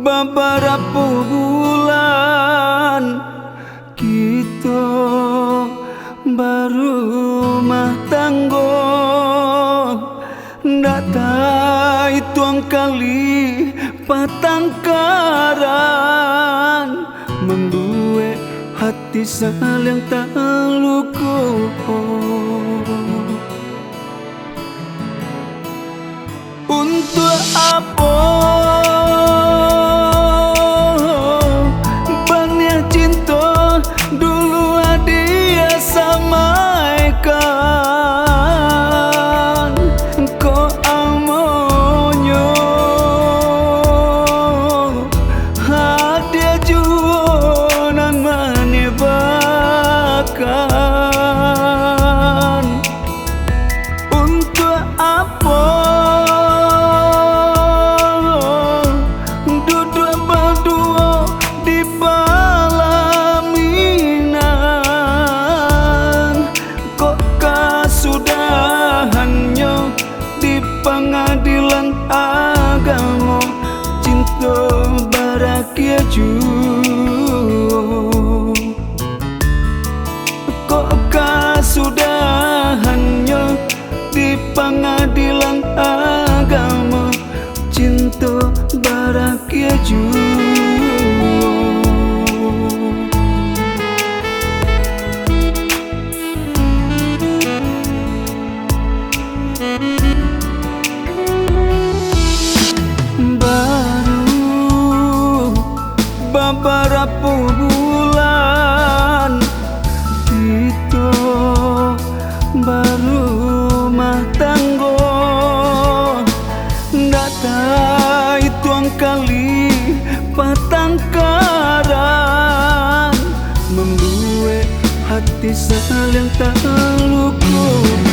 beberapa bulan kita baru rumah tangga, ndak tahu tuang kali patangkaran, membuat hati saling tak luka. Untuk apa banyak cinta dulu dia samaikan, kok amonyo hadiah jualan menyebarkan. Untuk apa pengadilan agama cinta barakia kok kasudahannya di pengadilan agama cinta barakia beberapa bulan kita baru rumah tangga, ndak tahu tuang kali patangkaran, membuat hati saling tak luka.